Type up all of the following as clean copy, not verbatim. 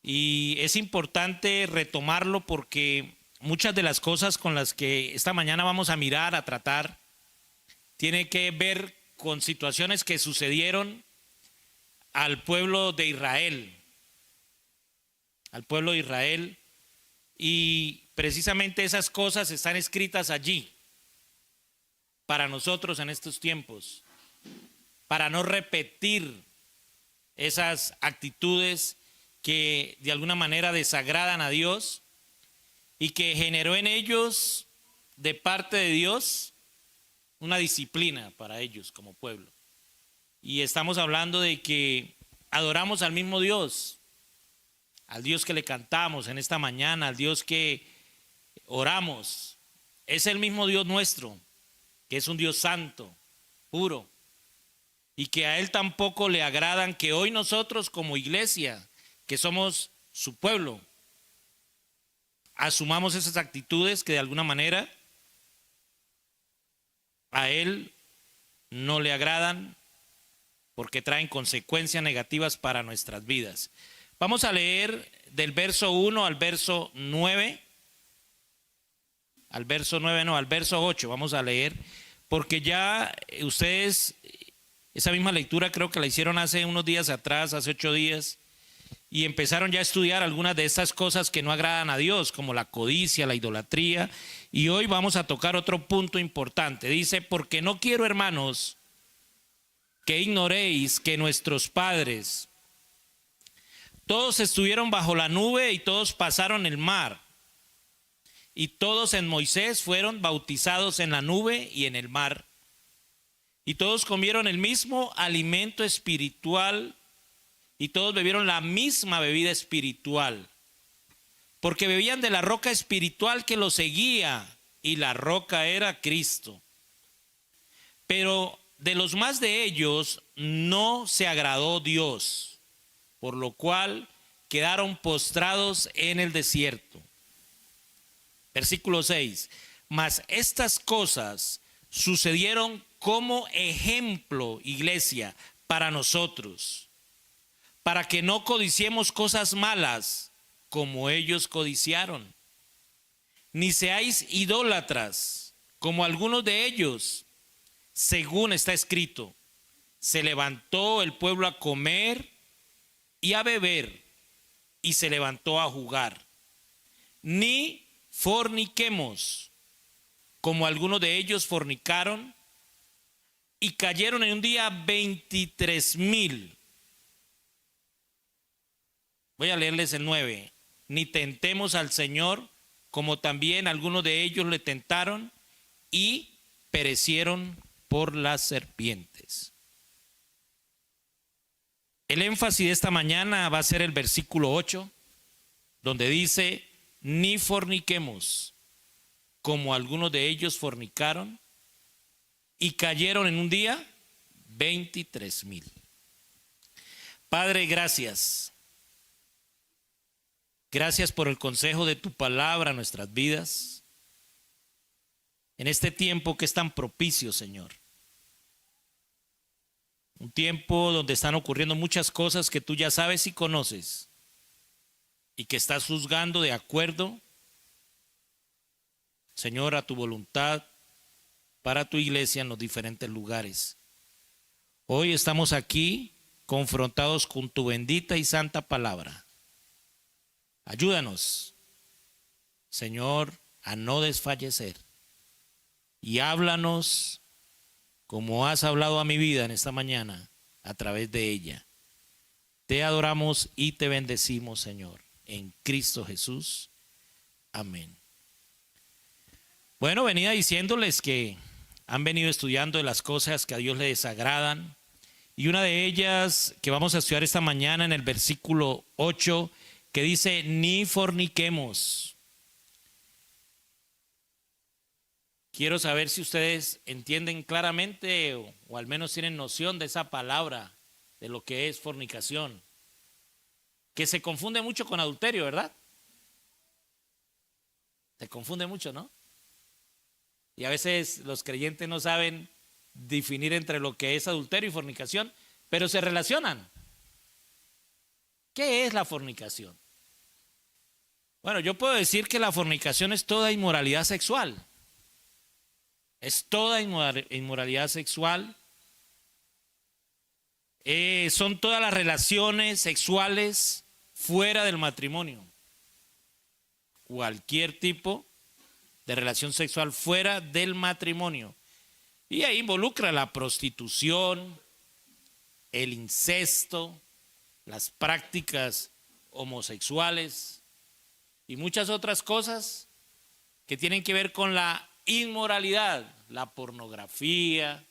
Y es importante retomarlo porque muchas de las cosas con las que esta mañana vamos a mirar, a tratar, tiene que ver con situaciones que sucedieron al pueblo de Israel, y precisamente esas cosas están escritas allí para nosotros en estos tiempos, para no repetir esas actitudes que de alguna manera desagradan a Dios y que generó en ellos, de parte de Dios, una disciplina para ellos como pueblo. Y estamos hablando de que adoramos al mismo Dios, al Dios que le cantamos en esta mañana, al Dios que oramos. Es el mismo Dios nuestro, que es un Dios santo, puro, y que a Él tampoco le agradan que hoy nosotros como iglesia, que somos su pueblo, asumamos esas actitudes que de alguna manera a Él no le agradan porque traen consecuencias negativas para nuestras vidas. Vamos a leer del verso 1 al verso 9, al verso 8, vamos a leer, porque ya ustedes, esa misma lectura creo que la hicieron hace unos días atrás, hace 8 días, y empezaron ya a estudiar algunas de estas cosas que no agradan a Dios, como la codicia, la idolatría, y hoy vamos a tocar otro punto importante. Dice, porque no quiero, hermanos, que ignoréis que nuestros padres, todos estuvieron bajo la nube y todos pasaron el mar, y todos en Moisés fueron bautizados en la nube y en el mar, y todos comieron el mismo alimento espiritual, y todos bebieron la misma bebida espiritual, porque bebían de la roca espiritual que los seguía, y la roca era Cristo. Pero de los más de ellos no se agradó Dios, por lo cual quedaron postrados en el desierto. Versículo 6. Mas estas cosas sucedieron como ejemplo, iglesia, para nosotros, para que no codiciemos cosas malas como ellos codiciaron, ni seáis idólatras como algunos de ellos, según está escrito, se levantó el pueblo a comer y a beber, y se levantó a jugar. Ni forniquemos, como algunos de ellos fornicaron, y cayeron en un día 23,000. Voy a leerles el 9. Ni tentemos al Señor, como también algunos de ellos le tentaron, y perecieron por las serpientes. El énfasis de esta mañana va a ser el versículo 8, donde dice, ni forniquemos, como algunos de ellos fornicaron, y cayeron en un día 23,000. Padre, gracias. Gracias por el consejo de tu palabra a nuestras vidas, en este tiempo que es tan propicio, Señor. Un tiempo donde están ocurriendo muchas cosas que tú ya sabes y conoces, y que estás juzgando de acuerdo, Señor, a tu voluntad para tu iglesia en los diferentes lugares. Hoy estamos aquí confrontados con tu bendita y santa palabra. Ayúdanos, Señor, a no desfallecer, y háblanos como has hablado a mi vida en esta mañana a través de ella. Te adoramos y te bendecimos, Señor, en Cristo Jesús. Amén. Bueno, venía diciéndoles que han venido estudiando de las cosas que a Dios le desagradan, y una de ellas que vamos a estudiar esta mañana en el versículo 8, que dice, ni forniquemos. Quiero saber si ustedes entienden claramente o al menos tienen noción de esa palabra, de lo que es fornicación, que se confunde mucho con adulterio, ¿verdad? Se confunde mucho, ¿no? Y a veces los creyentes no saben definir entre lo que es adulterio y fornicación, pero se relacionan. ¿Qué es la fornicación? Bueno, yo puedo decir que la fornicación es toda inmoralidad sexual. Es toda inmoralidad sexual. Son todas las relaciones sexuales fuera del matrimonio. Cualquier tipo de relación sexual fuera del matrimonio. Y ahí involucra la prostitución, el incesto, las prácticas homosexuales y muchas otras cosas que tienen que ver con la inmoralidad, la pornografía,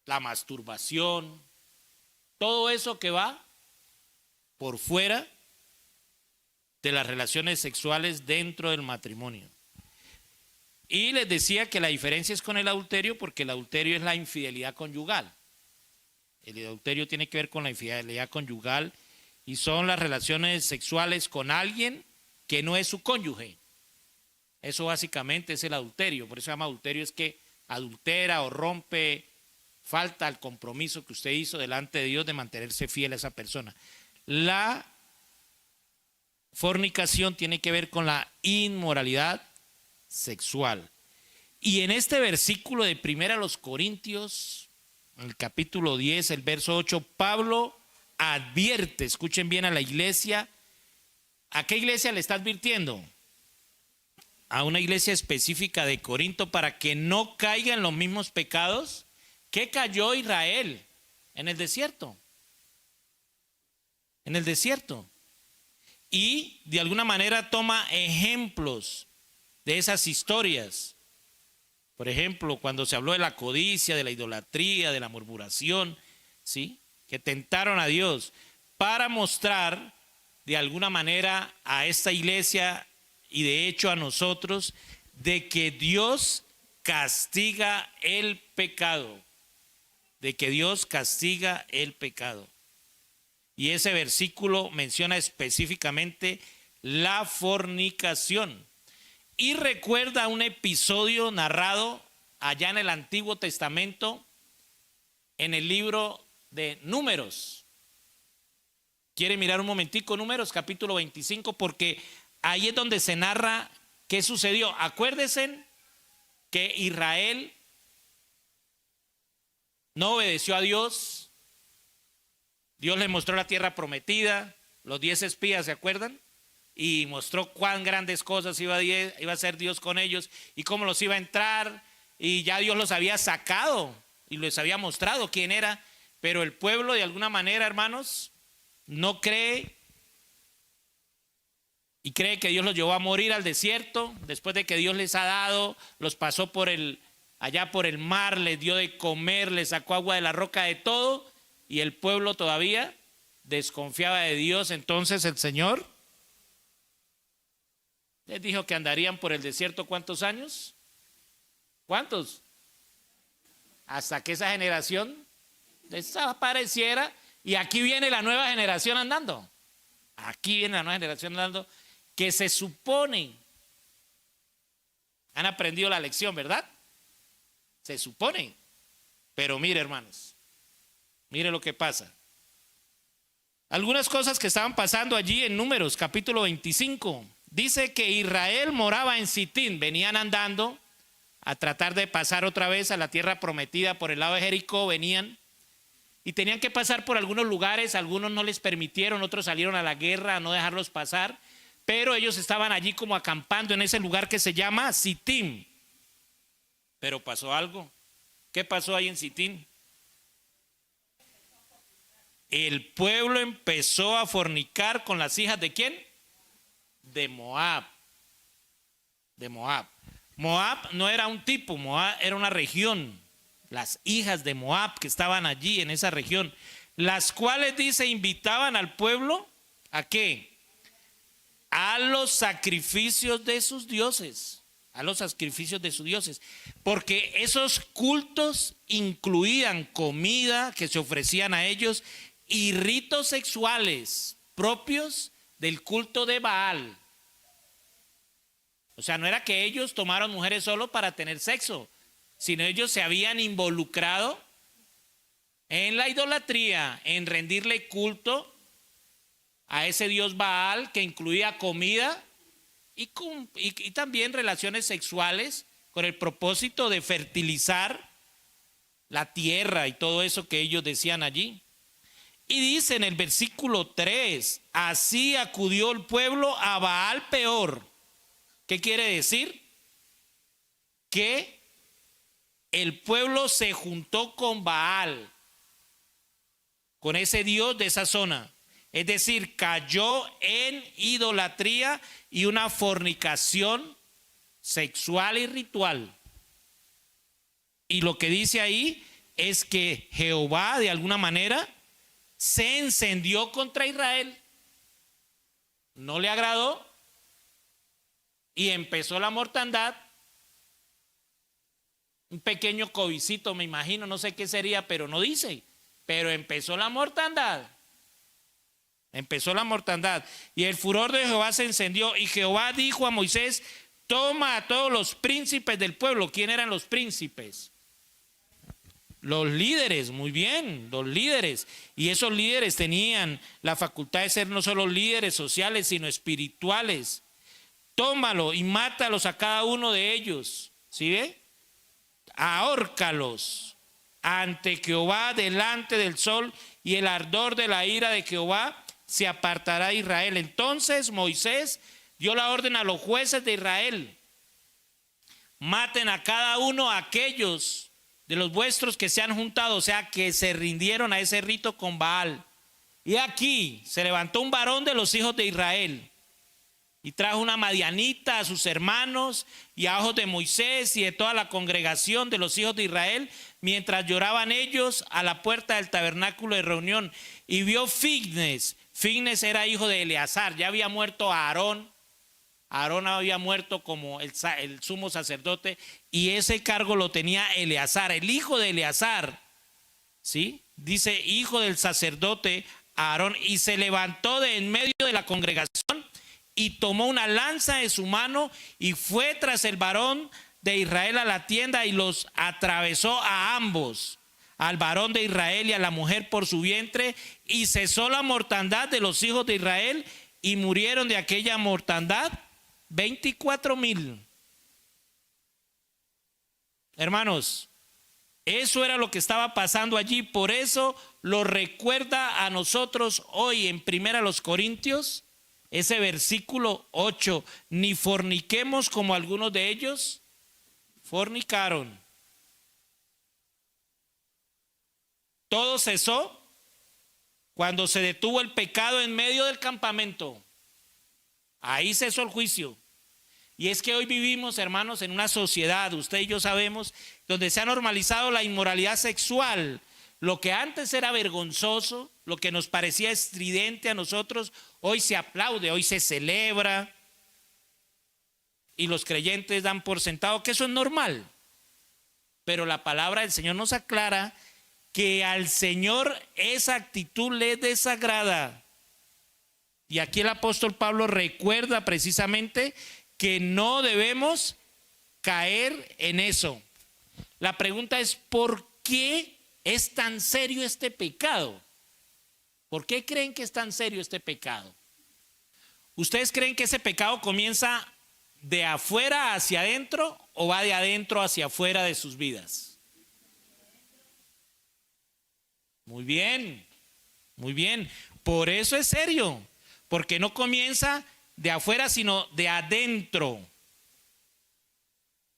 la masturbación, todo eso que va por fuera de las relaciones sexuales dentro del matrimonio. Y les decía que la diferencia es con el adulterio, porque el adulterio es la infidelidad conyugal. El adulterio tiene que ver con la infidelidad conyugal y son las relaciones sexuales con alguien que no es su cónyuge. Eso básicamente es el adulterio. Por eso se llama adulterio, es que adultera o rompe, falta al compromiso que usted hizo delante de Dios de mantenerse fiel a esa persona. La fornicación tiene que ver con la inmoralidad sexual. Y en este versículo de 1 Corintios, en el capítulo 10, el verso 8, Pablo advierte, escuchen bien, a la iglesia. ¿A qué iglesia le está advirtiendo? A una iglesia específica de Corinto, para que no caiga en los mismos pecados que cayó Israel en el desierto. En el desierto. Y de alguna manera toma ejemplos de esas historias. Por ejemplo, cuando se habló de la codicia, de la idolatría, de la murmuración, ¿sí?, que tentaron a Dios, para mostrar de alguna manera a esta iglesia y de hecho a nosotros de que Dios castiga el pecado, de que Dios castiga el pecado. Y ese versículo menciona específicamente la fornicación. Y recuerda un episodio narrado allá en el Antiguo Testamento, en el libro de Números. ¿Quiere mirar un momentico Números, capítulo 25? Porque ahí es donde se narra qué sucedió. Acuérdense que Israel no obedeció a Dios. Dios les mostró la tierra prometida, los 10 espías, ¿se acuerdan? Y mostró cuán grandes cosas iba a hacer Dios con ellos y cómo los iba a entrar, y ya Dios los había sacado y les había mostrado quién era, pero el pueblo de alguna manera, hermanos, no cree y cree que Dios los llevó a morir al desierto después de que Dios les ha dado, los pasó allá por el mar, les dio de comer, les sacó agua de la roca, de todo, y el pueblo todavía desconfiaba de Dios. Entonces el Señor les dijo que andarían por el desierto, ¿cuántos años? ¿Cuántos? Hasta que esa generación desapareciera, y aquí viene la nueva generación andando. Aquí viene la nueva generación andando, que se supone han aprendido la lección, ¿verdad? Se supone. Pero mire, hermanos, mire lo que pasa. Algunas cosas que estaban pasando allí en Números, capítulo 25. Dice que Israel moraba en Sitín, venían andando a tratar de pasar otra vez a la tierra prometida por el lado de Jericó, venían y tenían que pasar por algunos lugares, algunos no les permitieron, otros salieron a la guerra a no dejarlos pasar, pero ellos estaban allí como acampando en ese lugar que se llama Sitín. Pero pasó algo. ¿Qué pasó ahí en Sitín? El pueblo empezó a fornicar con las hijas ¿de quién? De Moab. De Moab. Moab no era un tipo, Moab era una región. Las hijas de Moab que estaban allí en esa región, las cuales, dice, invitaban al pueblo ¿a qué? A los sacrificios de sus dioses. A los sacrificios de sus dioses. Porque esos cultos incluían comida que se ofrecían a ellos y ritos sexuales propios del culto de Baal. O sea, no era que ellos tomaron mujeres solo para tener sexo, sino ellos se habían involucrado en la idolatría, en rendirle culto a ese dios Baal, que incluía comida y también relaciones sexuales con el propósito de fertilizar la tierra y todo eso que ellos decían allí. Y dice en el versículo 3, así acudió el pueblo a Baal Peor. ¿Qué quiere decir? Que el pueblo se juntó con Baal, con ese dios de esa zona. Es decir, cayó en idolatría y una fornicación sexual y ritual. Y lo que dice ahí es que Jehová de alguna manera se encendió contra Israel. No le agradó y empezó la mortandad. Un pequeño covicito, me imagino, no sé qué sería, pero no dice. Pero empezó la mortandad. Empezó la mortandad. Y el furor de Jehová se encendió. Y Jehová dijo a Moisés, toma a todos los príncipes del pueblo. ¿Quién eran los príncipes? Los líderes, muy bien, los líderes. Y esos líderes tenían la facultad de ser no solo líderes sociales, sino espirituales. Tómalo y mátalos a cada uno de ellos. ¿Sí ve? Ahórcalos ante Jehová delante del sol, y el ardor de la ira de Jehová se apartará de Israel. Entonces Moisés dio la orden a los jueces de Israel: maten a cada uno a aquellos de los vuestros que se han juntado, o sea, que se rindieron a ese rito con Baal. Y aquí se levantó un varón de los hijos de Israel y trajo una madianita a sus hermanos y a ojos de Moisés y de toda la congregación de los hijos de Israel, mientras lloraban ellos a la puerta del tabernáculo de reunión. Y vio Fines. Fines era hijo de Eleazar, ya había muerto Aarón. Aarón había muerto como el sumo sacerdote, y ese cargo lo tenía Eleazar, el hijo de Eleazar, ¿sí? Dice hijo del sacerdote Aarón, y se levantó de en medio de la congregación y tomó una lanza de su mano y fue tras el varón de Israel a la tienda y los atravesó a ambos, al varón de Israel y a la mujer por su vientre, y cesó la mortandad de los hijos de Israel, y murieron de aquella mortandad 24,000. Hermanos, eso era lo que estaba pasando allí. Por eso lo recuerda a nosotros hoy en 1 Corintios, ese versículo 8: ni forniquemos como algunos de ellos fornicaron. Todo cesó cuando se detuvo el pecado en medio del campamento. Ahí cesó el juicio. Y es que hoy vivimos, hermanos, en una sociedad, usted y yo sabemos, donde se ha normalizado la inmoralidad sexual. Lo que antes era vergonzoso, lo que nos parecía estridente a nosotros, hoy se aplaude, hoy se celebra. Y los creyentes dan por sentado que eso es normal. Pero la palabra del Señor nos aclara que al Señor esa actitud le desagrada. Y aquí el apóstol Pablo recuerda precisamente que no debemos caer en eso. La pregunta es: ¿por qué es tan serio este pecado? ¿Por qué creen que es tan serio este pecado? ¿Ustedes creen que ese pecado comienza de afuera hacia adentro o va de adentro hacia afuera de sus vidas? Muy bien, muy bien. Por eso es serio, porque no comienza de afuera, sino de adentro.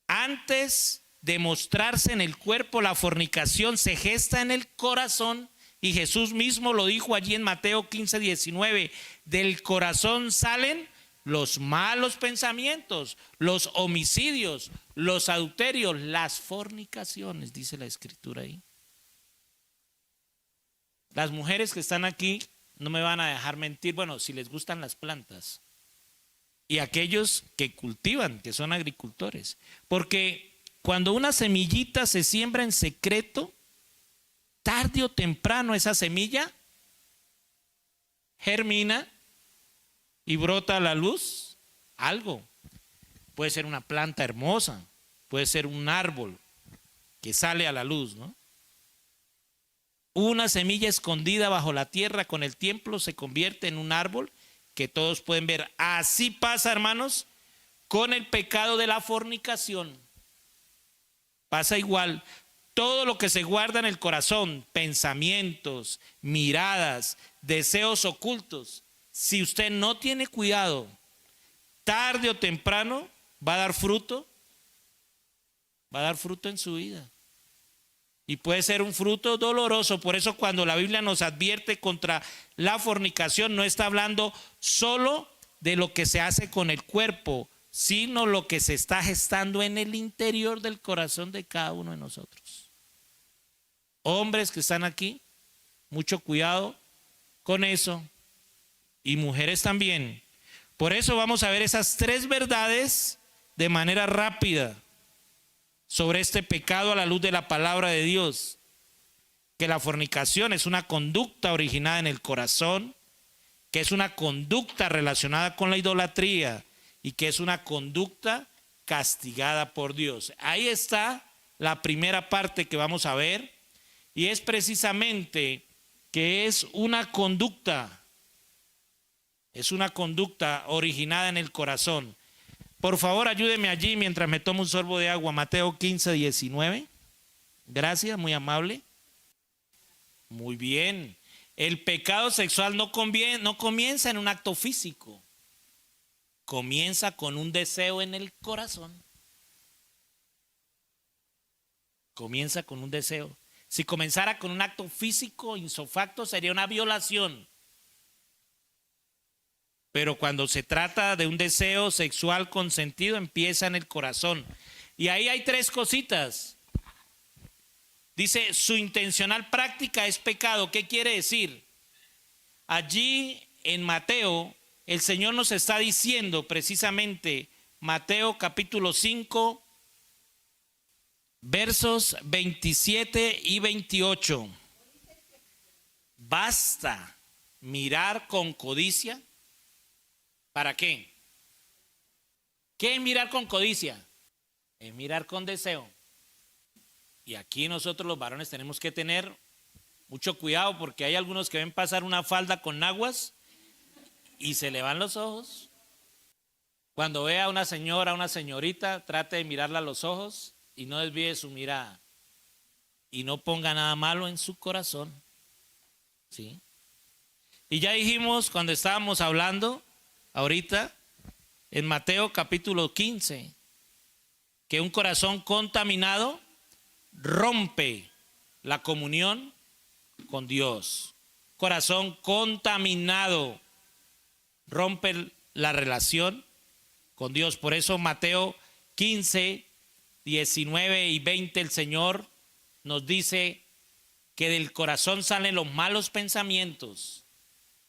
Antes de mostrarse en el cuerpo, la fornicación se gesta en el corazón, y Jesús mismo lo dijo allí en Mateo 15:19: del corazón salen los malos pensamientos, los homicidios, los adulterios, las fornicaciones, dice la escritura ahí. Las mujeres que están aquí no me van a dejar mentir, bueno, si les gustan las plantas. Y aquellos que cultivan, que son agricultores. Porque cuando una semillita se siembra en secreto, tarde o temprano esa semilla germina y brota a la luz algo. Puede ser una planta hermosa, puede ser un árbol que sale a la luz, ¿no? Una semilla escondida bajo la tierra con el tiempo se convierte en un árbol que todos pueden ver. Así pasa, hermanos, con el pecado de la fornicación. Pasa igual. Todo lo que se guarda en el corazón, pensamientos, miradas, deseos ocultos, si usted no tiene cuidado, tarde o temprano va a dar fruto en su vida. Y puede ser un fruto doloroso. Por eso cuando la Biblia nos advierte contra la fornicación, no está hablando solo de lo que se hace con el cuerpo, sino lo que se está gestando en el interior del corazón de cada uno de nosotros. Hombres que están aquí, mucho cuidado con eso. Y mujeres también. Por eso vamos a ver esas 3 verdades de manera rápida sobre este pecado a la luz de la palabra de Dios. Que la fornicación es una conducta originada en el corazón, que es una conducta relacionada con la idolatría y que es una conducta castigada por Dios. Ahí está la primera parte que vamos a ver, y es precisamente que es una conducta originada en el corazón. Por favor, ayúdeme allí mientras me tomo un sorbo de agua. Mateo 15:19. Gracias, muy amable. Muy bien. El pecado sexual no comienza en un acto físico. Comienza con un deseo en el corazón. Comienza con un deseo. Si comenzara con un acto físico, insofacto, sería una violación. Pero cuando se trata de un deseo sexual consentido, empieza en el corazón. Y ahí hay 3 cositas. Dice, su intencional práctica es pecado. ¿Qué quiere decir? Allí en Mateo, el Señor nos está diciendo precisamente, Mateo capítulo 5, versos 27 y 28. Basta mirar con codicia. ¿Para qué? ¿Qué es mirar con codicia? Es mirar con deseo. Y aquí nosotros los varones tenemos que tener mucho cuidado porque hay algunos que ven pasar una falda con aguas y se le van los ojos. Cuando vea a una señora, a una señorita, trate de mirarla a los ojos y no desvíe su mirada. Y no ponga nada malo en su corazón. ¿Sí? Y ya dijimos cuando estábamos hablando ahorita en Mateo capítulo 15 que un corazón contaminado rompe la comunión con Dios. Corazón contaminado rompe la relación con Dios. Por eso Mateo 15, 19 y 20 el Señor nos dice que del corazón salen los malos pensamientos,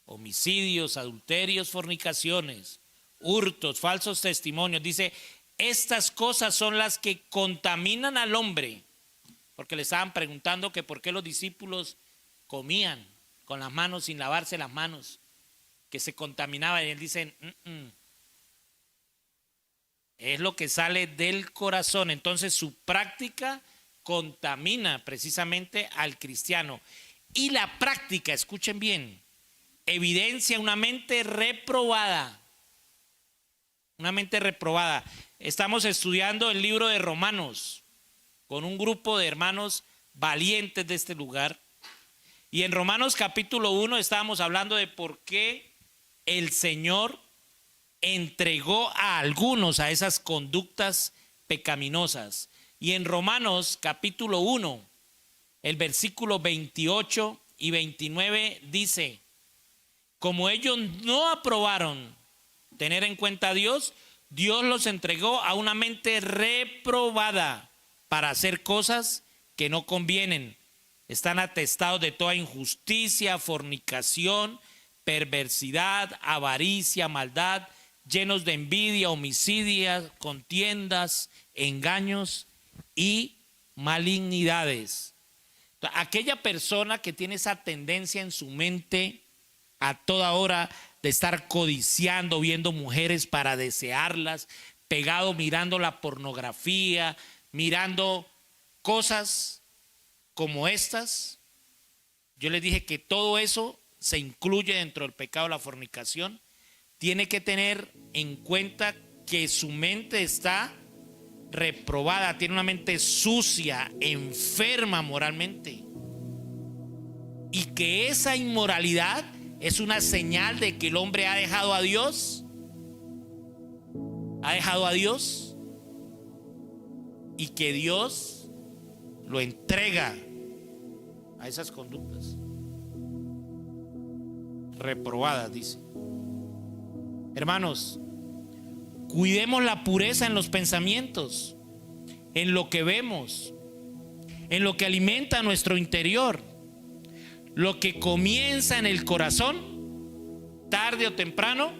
homicidios, adulterios, fornicaciones, hurtos, falsos testimonios. Dice, estas cosas son las que contaminan al hombre. Porque le estaban preguntando que por qué los discípulos comían con las manos sin lavarse las manos, que se contaminaban. Y él dice, es lo que sale del corazón. Entonces su práctica contamina precisamente al cristiano. Y la práctica, escuchen bien, evidencia una mente reprobada. Una mente reprobada. Estamos estudiando el libro de Romanos con un grupo de hermanos valientes de este lugar. Y en Romanos capítulo 1 estábamos hablando de por qué el Señor entregó a algunos a esas conductas pecaminosas. Y en Romanos capítulo 1, el versículo 28 y 29 dice, como ellos no aprobaron tener en cuenta a Dios, Dios los entregó a una mente reprobada para hacer cosas que no convienen. Están atestados de toda injusticia, fornicación, perversidad, avaricia, maldad, llenos de envidia, homicidios, contiendas, engaños y malignidades. Aquella persona que tiene esa tendencia en su mente a toda hora de estar codiciando, viendo mujeres para desearlas, pegado mirando la pornografía, mirando cosas como estas, yo les dije que todo eso se incluye dentro del pecado de la fornicación. Tiene que tener en cuenta que su mente está reprobada, tiene una mente sucia, enferma moralmente. Y que esa inmoralidad es una señal de que el hombre ha dejado a Dios. Ha dejado a Dios. Y que Dios lo entrega a esas conductas reprobadas, dice. Hermanos, cuidemos la pureza en los pensamientos, en lo que vemos, en lo que alimenta nuestro interior. Lo que comienza en el corazón, tarde o temprano,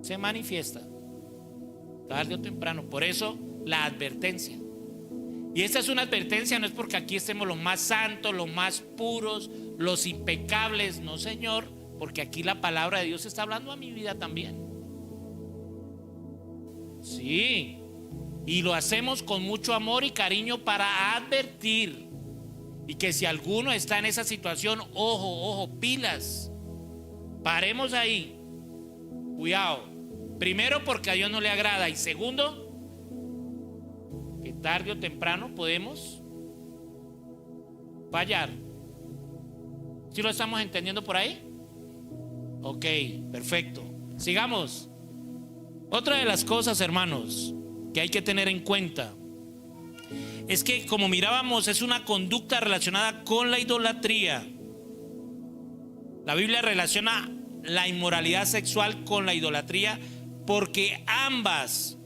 se manifiesta. Tarde o temprano. Por eso la advertencia. Y esta es una advertencia, no es porque aquí estemos los más santos, los más puros, los impecables. No, Señor, porque aquí la palabra de Dios está hablando a mi vida también. Sí. Y lo hacemos con mucho amor y cariño para advertir. Y que si alguno está en esa situación, ojo, pilas. Paremos ahí. Cuidado. Primero, porque a Dios no le agrada. Y segundo, que tarde o temprano podemos fallar. ¿Sí lo estamos entendiendo por ahí? Ok, perfecto. Sigamos. Otra de las cosas, hermanos, que hay que tener en cuenta es que, como mirábamos, es una conducta relacionada con la idolatría. La Biblia relaciona la inmoralidad sexual con la idolatría porque ambas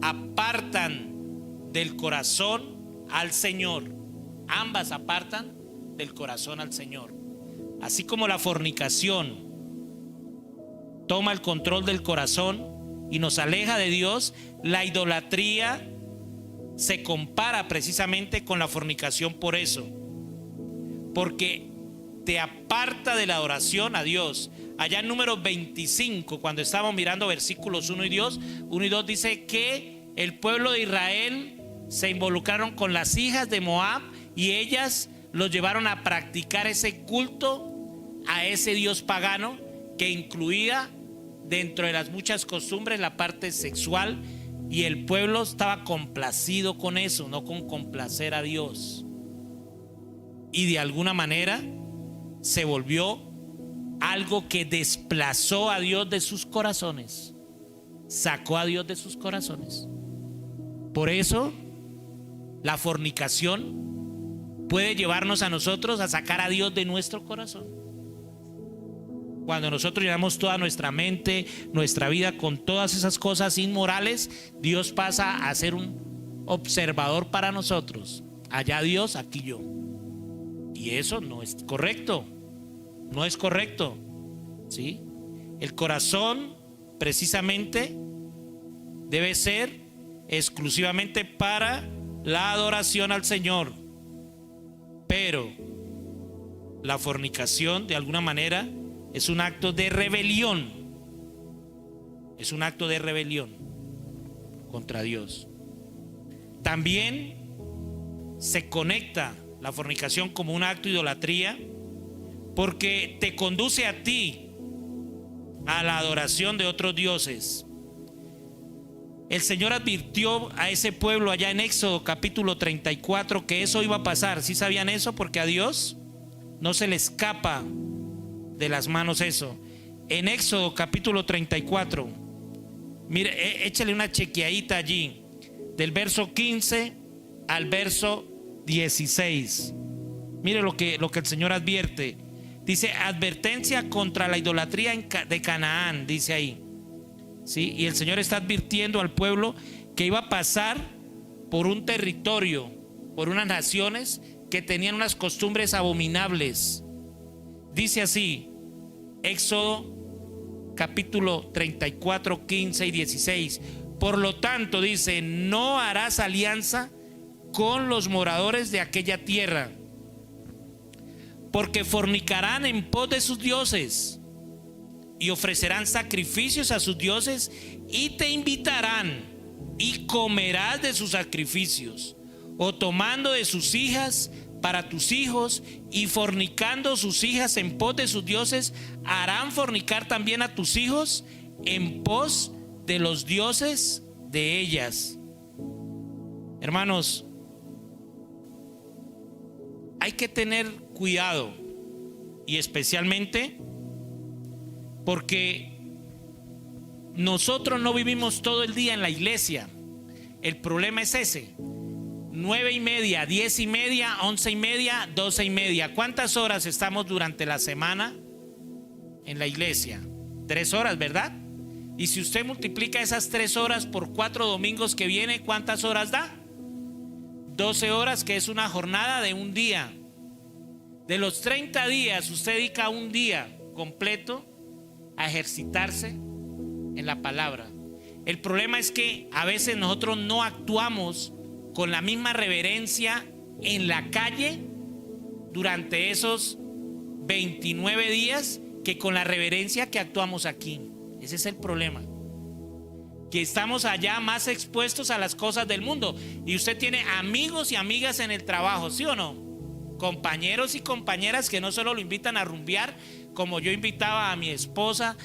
apartan del corazón al Señor. Ambas apartan del corazón al Señor. Así como la fornicación toma el control del corazón y nos aleja de Dios, la idolatría se compara precisamente con la fornicación por eso, porque te aparta de la adoración a Dios. Allá en Números 25, cuando estábamos mirando versículos 1 y 2 dice que el pueblo de Israel se involucraron con las hijas de Moab y ellas los llevaron a practicar ese culto a ese dios pagano, que incluía dentro de las muchas costumbres la parte sexual. Y el pueblo estaba complacido con eso, no con complacer a Dios. Y de alguna manera se volvió algo que desplazó a Dios de sus corazones. Sacó a Dios de sus corazones. Por eso la fornicación puede llevarnos a nosotros a sacar a Dios de nuestro corazón. Cuando nosotros llenamos toda nuestra mente, nuestra vida con todas esas cosas inmorales, Dios pasa a ser un observador para nosotros. Allá Dios, aquí yo. Y eso no es correcto. No es correcto. ¿Sí? El corazón precisamente debe ser exclusivamente para la adoración al Señor. Pero la fornicación, de alguna manera, es un acto de rebelión. Es un acto de rebelión contra Dios. También se conecta la fornicación como un acto de idolatría porque te conduce a ti a la adoración de otros dioses. El Señor advirtió a ese pueblo allá en Éxodo capítulo 34 que eso iba a pasar. ¿Sí sabían eso? Porque a Dios no se le escapa de las manos eso. En Éxodo capítulo 34, mire, échale una chequeadita allí, del verso 15 al verso 16. Mire lo que el Señor advierte. Dice: advertencia contra la idolatría de Canaán, dice ahí. ¿Sí? Y el Señor está advirtiendo al pueblo que iba a pasar por un territorio, por unas naciones que tenían unas costumbres abominables. Dice así, Éxodo capítulo 34, 15 y 16. Por lo tanto, dice: no harás alianza con los moradores de aquella tierra, porque fornicarán en pos de sus dioses y ofrecerán sacrificios a sus dioses y te invitarán y comerás de sus sacrificios, o tomando de sus hijas para tus hijos, y fornicando sus hijas en pos de sus dioses, harán fornicar también a tus hijos en pos de los dioses de ellas. Hermanos, hay que tener cuidado, y especialmente porque nosotros no vivimos todo el día en la iglesia. El problema es ese: 9:30, 10:30, 11:30, 12:30. ¿Cuántas horas estamos durante la semana en la iglesia? 3 horas, ¿verdad? Y si usted multiplica esas 3 horas por 4 domingos que viene, ¿cuántas horas da? 12 horas, que es una jornada de un día. De los 30 días, usted dedica un día completo a ejercitarse en la palabra. El problema es que a veces nosotros no actuamos con la misma reverencia en la calle durante esos 29 días que con la reverencia que actuamos aquí. Ese es el problema, que estamos allá más expuestos a las cosas del mundo. Y usted tiene amigos y amigas en el trabajo, ¿sí o no? Compañeros y compañeras que no solo lo invitan a rumbear, como yo invitaba a mi esposa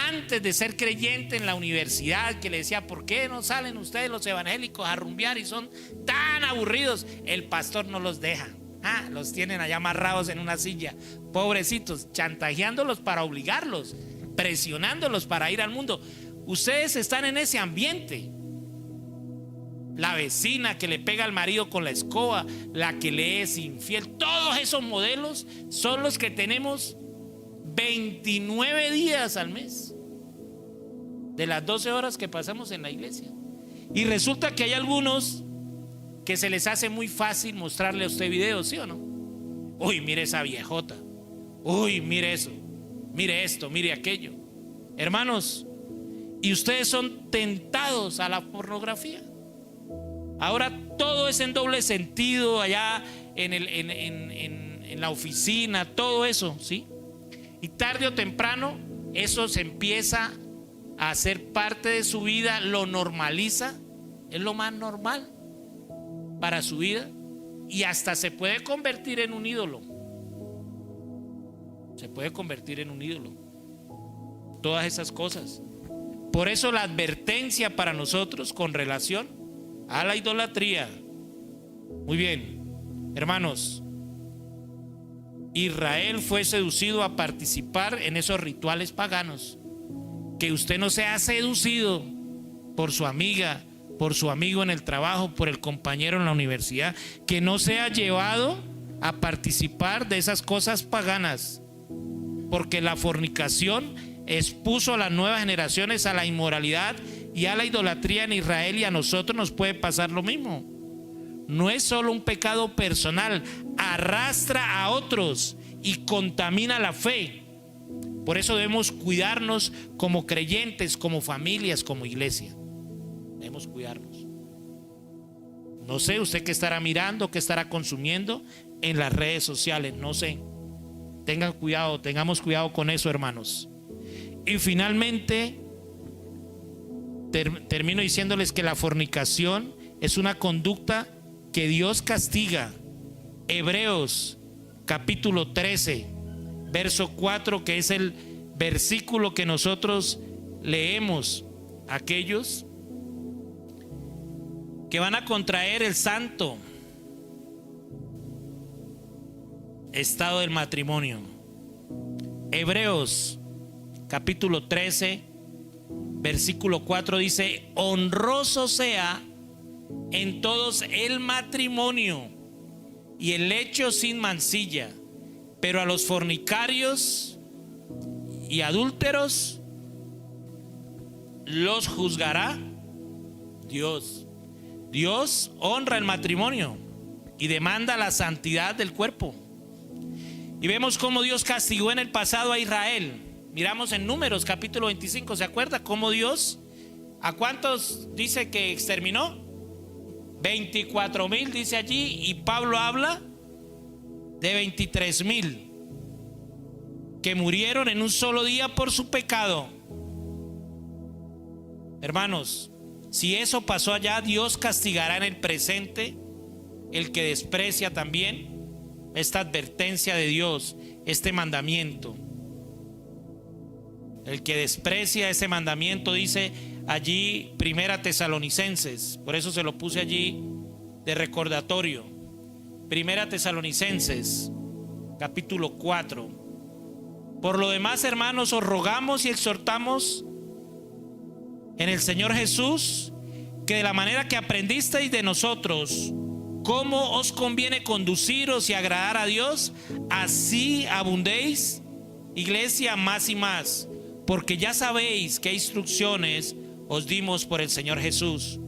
antes de ser creyente en la universidad, que le decía: ¿por qué no salen ustedes los evangélicos a rumbear y son tan aburridos? El pastor no los deja. Los tienen allá amarrados en una silla, pobrecitos, chantajeándolos para obligarlos, presionándolos para ir al mundo. Ustedes están en ese ambiente. La vecina que le pega al marido con la escoba, la que le es infiel, todos esos modelos son los que tenemos 29 días al mes de las 12 horas que pasamos en la iglesia. Y resulta que hay algunos que se les hace muy fácil mostrarle a usted videos, ¿sí o no? Uy, mire esa viejota. Uy, mire eso. Mire esto, mire aquello. Hermanos, y ustedes son tentados a la pornografía. Ahora todo es en doble sentido, allá en la oficina, todo eso, ¿sí? Y tarde o temprano eso se empieza a hacer parte de su vida, lo normaliza, es lo más normal para su vida, y hasta se puede convertir en un ídolo. Se puede convertir en un ídolo. Todas esas cosas. Por eso la advertencia para nosotros con relación a la idolatría. Muy bien, hermanos, Israel fue seducido a participar en esos rituales paganos. Que usted no sea seducido por su amiga, por su amigo en el trabajo, por el compañero en la universidad. Que no sea llevado a participar de esas cosas paganas, porque la fornicación expuso a las nuevas generaciones a la inmoralidad y a la idolatría en Israel, y a nosotros nos puede pasar lo mismo. No es solo un pecado personal, arrastra a otros y contamina la fe. Por eso debemos cuidarnos como creyentes, como familias, como iglesia. Debemos cuidarnos. No sé usted qué estará mirando, qué estará consumiendo en las redes sociales, no sé. Tengan cuidado, tengamos cuidado con eso, hermanos. Y finalmente termino diciéndoles que la fornicación es una conducta que Dios castiga. Hebreos capítulo 13, verso 4, que es el versículo que nosotros leemos. Aquellos que van a contraer el santo estado del matrimonio. Hebreos capítulo 13, versículo 4 dice: honroso sea en todos el matrimonio y el lecho sin mancilla, pero a los fornicarios y adúlteros los juzgará Dios. Dios honra el matrimonio y demanda la santidad del cuerpo. Y vemos cómo Dios castigó en el pasado a Israel. Miramos en Números capítulo 25, ¿se acuerda cómo Dios a cuántos dice que exterminó? 24,000 dice allí, y Pablo habla de 23,000 que murieron en un solo día por su pecado. Hermanos, si eso pasó allá, Dios castigará en el presente el que desprecia también esta advertencia de Dios, este mandamiento. El que desprecia ese mandamiento, dice allí Primera Tesalonicenses, por eso se lo puse allí de recordatorio. Primera Tesalonicenses, capítulo 4. Por lo demás, hermanos, os rogamos y exhortamos en el Señor Jesús, que de la manera que aprendisteis de nosotros, cómo os conviene conduciros y agradar a Dios, así abundéis, iglesia, más y más, porque ya sabéis qué instrucciones os dimos por el Señor Jesús.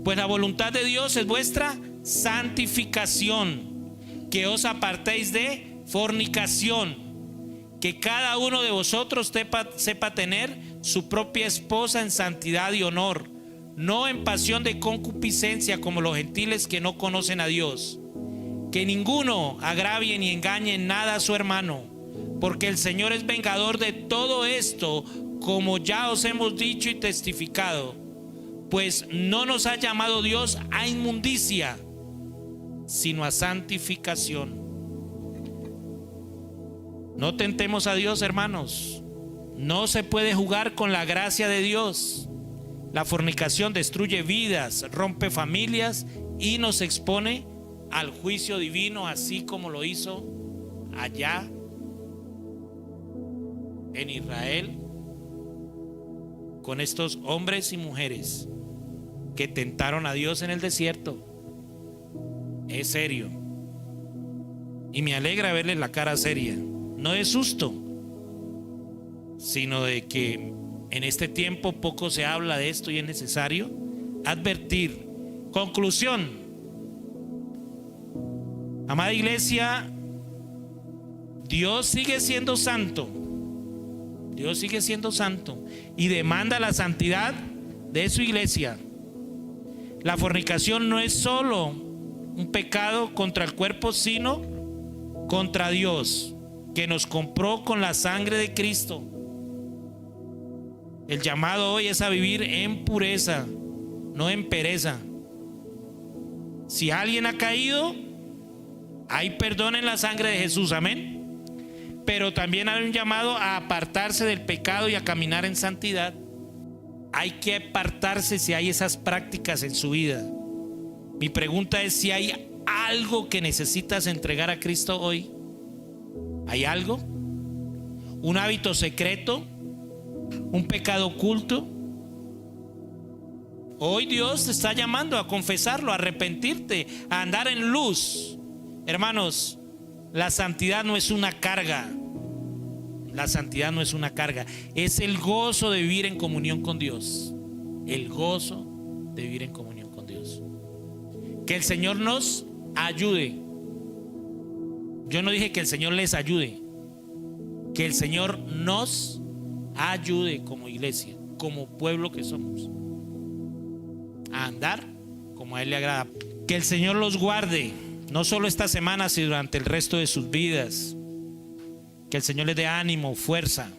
Pues la voluntad de Dios es vuestra santificación, que os apartéis de fornicación, que cada uno de vosotros sepa tener su propia esposa en santidad y honor, no en pasión de concupiscencia como los gentiles que no conocen a Dios. Que ninguno agravie ni engañe en nada a su hermano, porque el Señor es vengador de todo esto, como ya os hemos dicho y testificado. Pues no nos ha llamado Dios a inmundicia, sino a santificación. No tentemos a Dios, hermanos. No se puede jugar con la gracia de Dios. La fornicación destruye vidas, rompe familias y nos expone al juicio divino, así como lo hizo allá en Israel con estos hombres y mujeres que tentaron a Dios en el desierto. Es serio. Y me alegra verles la cara seria. No de susto, sino de que en este tiempo poco se habla de esto y es necesario advertir. Conclusión. Amada iglesia, Dios sigue siendo santo. Dios sigue siendo santo y demanda la santidad de su iglesia. La fornicación no es solo un pecado contra el cuerpo, sino contra Dios, que nos compró con la sangre de Cristo. El llamado hoy es a vivir en pureza, no en pereza. Si alguien ha caído, hay perdón en la sangre de Jesús, amén. Pero también hay un llamado a apartarse del pecado y a caminar en santidad. Hay que apartarse si hay esas prácticas en su vida. Mi pregunta es si hay algo que necesitas entregar a Cristo hoy. ¿Hay algo? ¿Un hábito secreto? ¿Un pecado oculto? Hoy Dios te está llamando a confesarlo, a arrepentirte, a andar en luz. Hermanos, la santidad no es una carga. La santidad no es una carga. Es el gozo de vivir en comunión con Dios. El gozo de vivir en comunión con Dios. Que el Señor nos ayude. Yo no dije que el Señor les ayude. Que el Señor nos ayude como iglesia, como pueblo que somos, a andar como a Él le agrada. Que el Señor los guarde, no solo esta semana, sino durante el resto de sus vidas. Que el Señor les dé ánimo, fuerza.